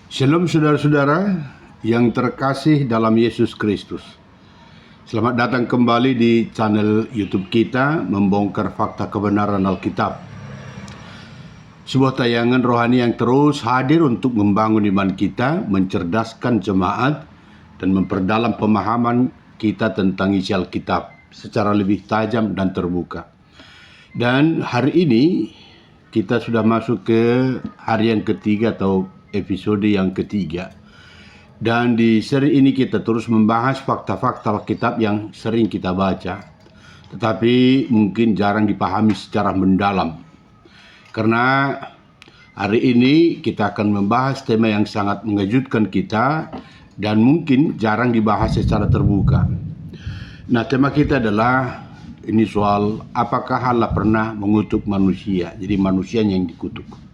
Shalom saudara-saudara yang terkasih dalam Yesus Kristus. Selamat datang kembali di channel YouTube kita, Membongkar Fakta Kebenaran Alkitab. Sebuah tayangan rohani yang terus hadir untuk membangun iman kita, mencerdaskan jemaat, dan memperdalam pemahaman kita tentang isi Alkitab secara lebih tajam dan terbuka. Dan hari ini kita sudah masuk ke hari yang ketiga atau episode yang ketiga. Dan di seri ini kita terus membahas fakta-fakta Alkitab yang sering kita baca, tetapi mungkin jarang dipahami secara mendalam. Karena hari ini kita akan membahas tema yang sangat mengejutkan kita dan mungkin jarang dibahas secara terbuka. Nah, tema kita adalah ini soal apakah Allah pernah mengutuk manusia, jadi manusianya yang dikutuk.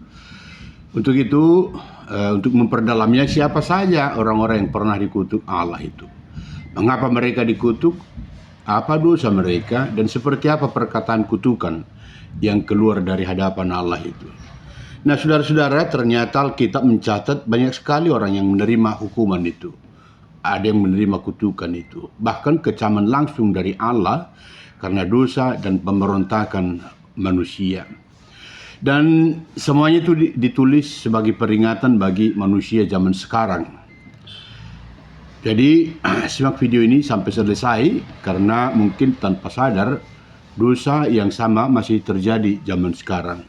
Untuk itu, untuk memperdalamnya, siapa saja orang-orang yang pernah dikutuk Allah itu? Mengapa mereka dikutuk? Apa dosa mereka? Dan seperti apa perkataan kutukan yang keluar dari hadapan Allah itu? Nah, saudara-saudara, ternyata Alkitab mencatat banyak sekali orang yang menerima hukuman itu. Ada yang menerima kutukan itu. Bahkan kecaman langsung dari Allah karena dosa dan pemberontakan manusia. Dan semuanya itu ditulis sebagai peringatan bagi manusia zaman sekarang. Jadi simak video ini sampai selesai, karena mungkin tanpa sadar dosa yang sama masih terjadi zaman sekarang.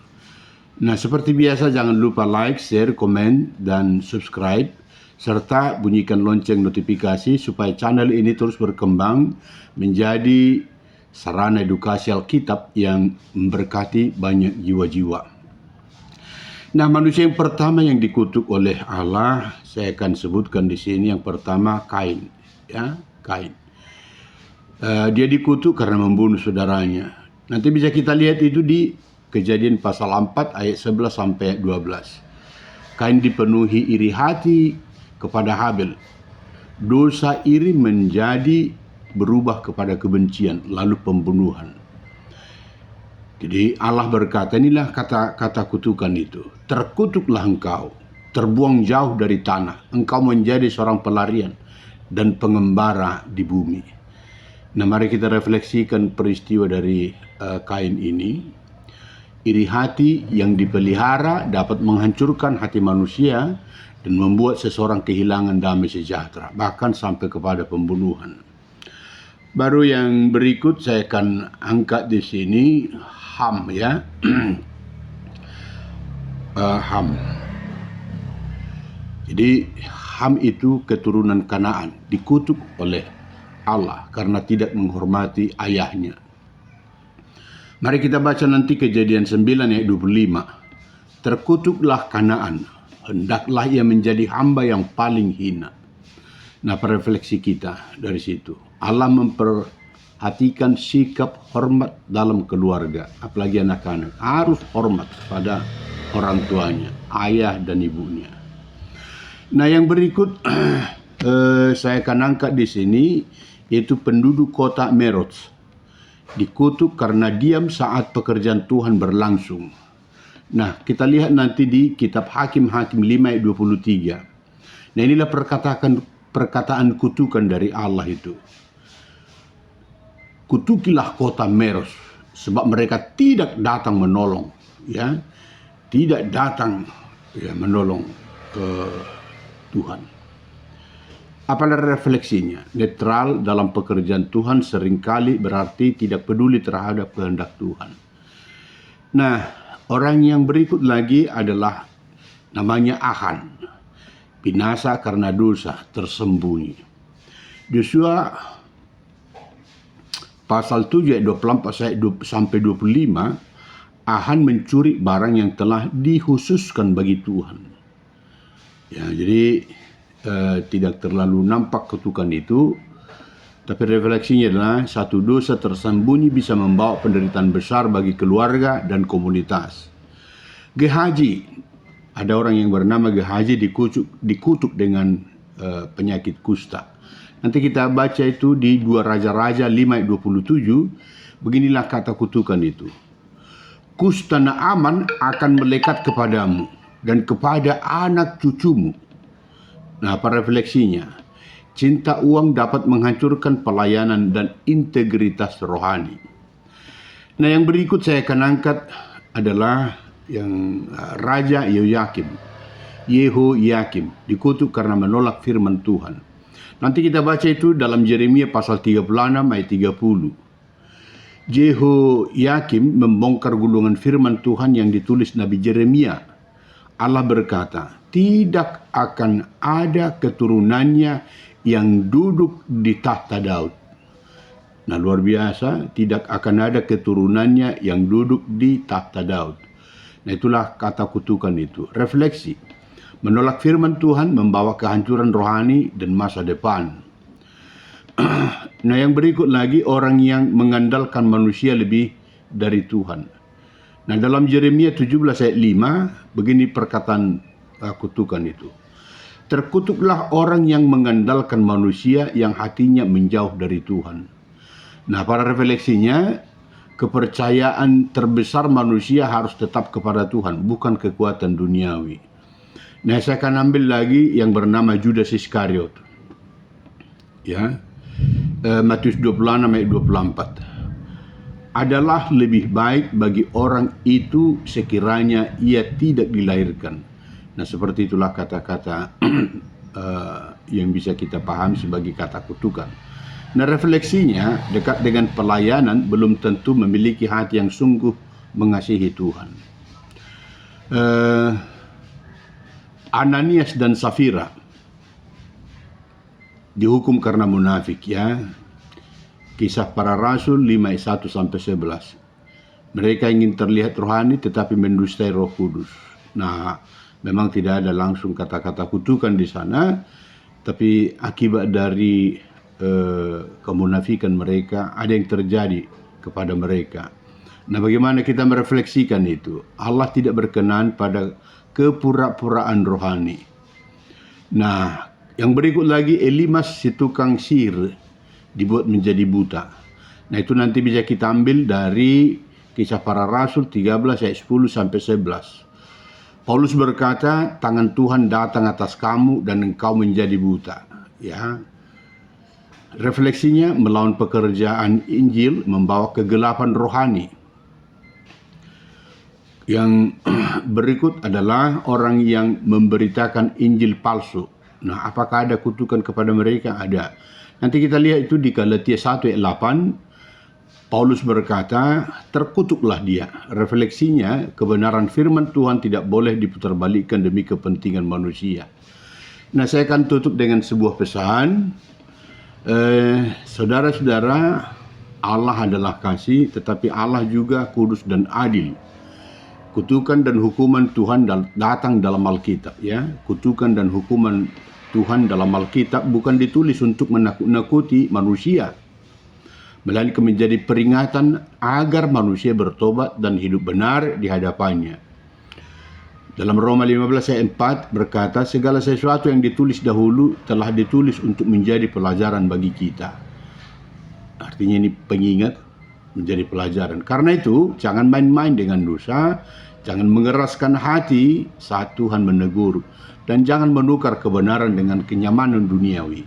Nah, seperti biasa jangan lupa like, share, komen, dan subscribe, serta bunyikan lonceng notifikasi supaya channel ini terus berkembang menjadi sarana edukasi Alkitab yang memberkati banyak jiwa-jiwa. Nah, manusia yang pertama yang dikutuk oleh Allah, saya akan sebutkan di sini. Yang pertama, Kain. Ya, Kain. Dia dikutuk karena membunuh saudaranya. Nanti bisa kita lihat itu di Kejadian pasal 4 ayat 11 sampai 12. Kain dipenuhi iri hati kepada Habel. Dosa iri menjadi berubah kepada kebencian, lalu pembunuhan. Jadi Allah berkata, inilah kata-kata kutukan itu. Terkutuklah engkau, terbuang jauh dari tanah. Engkau menjadi seorang pelarian dan pengembara di bumi. Nah, mari kita refleksikan peristiwa dari Kain ini. Iri hati yang dipelihara dapat menghancurkan hati manusia dan membuat seseorang kehilangan damai sejahtera, bahkan sampai kepada pembunuhan. Baru yang berikut saya akan angkat di sini Ham, ya. Ham. Jadi Ham itu keturunan Kanaan, dikutuk oleh Allah karena tidak menghormati ayahnya. Mari kita baca nanti Kejadian 9 ayat 25. Terkutuklah Kanaan, hendaklah ia menjadi hamba yang paling hina. Nah, refleksi kita dari situ. Allah memperhatikan sikap hormat dalam keluarga, apalagi anak-anak. Harus hormat pada orang tuanya, ayah dan ibunya. Nah, yang berikut saya akan angkat di sini, yaitu penduduk kota Merot. Dikutuk karena diam saat pekerjaan Tuhan berlangsung. Nah, kita lihat nanti di kitab Hakim-Hakim 5 ayat 23. Nah, inilah perkataan kutukan dari Allah itu. Kutukilah kota Meros, sebab mereka tidak datang menolong, ya, tidak datang menolong Tuhan. Apalah refleksinya? Netral dalam pekerjaan Tuhan seringkali berarti tidak peduli terhadap kehendak Tuhan. Nah, orang yang berikut lagi adalah namanya Ahan. Binasa karena dosa, tersembunyi. Yosua pasal 7 ayat 24 sampai 25, Ahan mencuri barang yang telah dikhususkan bagi Tuhan. Ya, jadi tidak terlalu nampak kutukan itu, tapi refleksinya adalah satu dosa tersembunyi bisa membawa penderitaan besar bagi keluarga dan komunitas. Gehazi, ada orang yang bernama Gehazi dikutuk dengan penyakit kusta. Nanti kita baca itu di 2 Raja-Raja 5 ayat 27. Beginilah kata kutukan itu. Kusta Naaman akan melekat kepadamu dan kepada anak cucumu. Nah, apa refleksinya? Cinta uang dapat menghancurkan pelayanan dan integritas rohani. Nah, yang berikut saya akan angkat adalah yang Raja Yehoyakim dikutuk karena menolak firman Tuhan. Nanti kita baca itu dalam Yeremia pasal 36 ayat 30. Yehoyakim membongkar gulungan firman Tuhan yang ditulis Nabi Yeremia. Allah berkata, tidak akan ada keturunannya yang duduk di tahta Daud. Nah, luar biasa, tidak akan ada keturunannya yang duduk di tahta Daud. Nah, itulah kata kutukan itu. Refleksi. Menolak firman Tuhan membawa kehancuran rohani dan masa depan. Nah, yang berikut lagi, orang yang mengandalkan manusia lebih dari Tuhan. Nah, dalam Yeremia 17 ayat 5, begini perkataan kutukan itu. Terkutuklah orang yang mengandalkan manusia yang hatinya menjauh dari Tuhan. Nah, pada refleksinya, kepercayaan terbesar manusia harus tetap kepada Tuhan, bukan kekuatan duniawi. Nah, saya akan ambil lagi yang bernama Judas Iskariot. Ya, Matius 26 ayat 24. Adalah lebih baik bagi orang itu sekiranya ia tidak dilahirkan. Nah, seperti itulah kata-kata yang bisa kita pahami sebagai kata kutukan. Nah, refleksinya, dekat dengan pelayanan belum tentu memiliki hati yang sungguh mengasihi Tuhan. Ananias dan Safira dihukum karena munafik, ya. Kisah Para Rasul 5 ayat 1 sampai 11. Mereka ingin terlihat rohani tetapi mendustai Roh Kudus. Nah, memang tidak ada langsung kata-kata kutukan di sana, tapi akibat dari kemunafikan mereka, ada yang terjadi kepada mereka. Nah, bagaimana kita merefleksikan itu? Allah tidak berkenan pada kepura-puraan rohani. Nah, yang berikut lagi, Elimas si tukang sihir dibuat menjadi buta. Nah, itu nanti bisa kita ambil dari Kisah Para Rasul 13 ayat 10 sampai 11. Paulus berkata, tangan Tuhan datang atas kamu dan engkau menjadi buta. Ya. Refleksinya, melawan pekerjaan Injil membawa kegelapan rohani. Yang berikut adalah orang yang memberitakan Injil palsu. Nah, apakah ada kutukan kepada mereka? Ada. Nanti kita lihat itu di Galatia 1 ayat 8. Paulus berkata, terkutuklah dia. Refleksinya, kebenaran firman Tuhan tidak boleh diputarbalikkan demi kepentingan manusia. Nah, saya akan tutup dengan sebuah pesan. Saudara-saudara, Allah adalah kasih, tetapi Allah juga kudus dan adil. Kutukan dan hukuman Tuhan datang dalam Alkitab, ya. Kutukan dan hukuman Tuhan dalam Alkitab bukan ditulis untuk menakut-nakuti manusia, melainkan menjadi peringatan agar manusia bertobat dan hidup benar di hadapannya. Dalam Roma 15 ayat 4 berkata, segala sesuatu yang ditulis dahulu telah ditulis untuk menjadi pelajaran bagi kita. Artinya ini pengingat, menjadi pelajaran. Karena itu, jangan main-main dengan dosa, jangan mengeraskan hati saat Tuhan menegur, dan jangan menukar kebenaran dengan kenyamanan duniawi.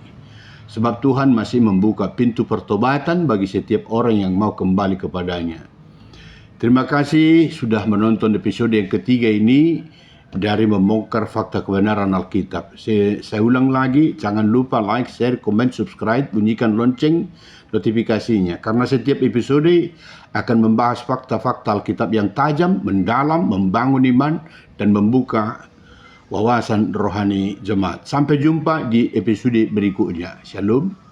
Sebab Tuhan masih membuka pintu pertobatan bagi setiap orang yang mau kembali kepadanya. Terima kasih sudah menonton episode yang ketiga ini dari Membongkar Fakta Kebenaran Alkitab. Saya ulang lagi, jangan lupa like, share, komen, subscribe, bunyikan lonceng notifikasinya. Karena setiap episode akan membahas fakta-fakta Alkitab yang tajam, mendalam, membangun iman, dan membuka wawasan rohani jemaat. Sampai jumpa di episode berikutnya. Shalom.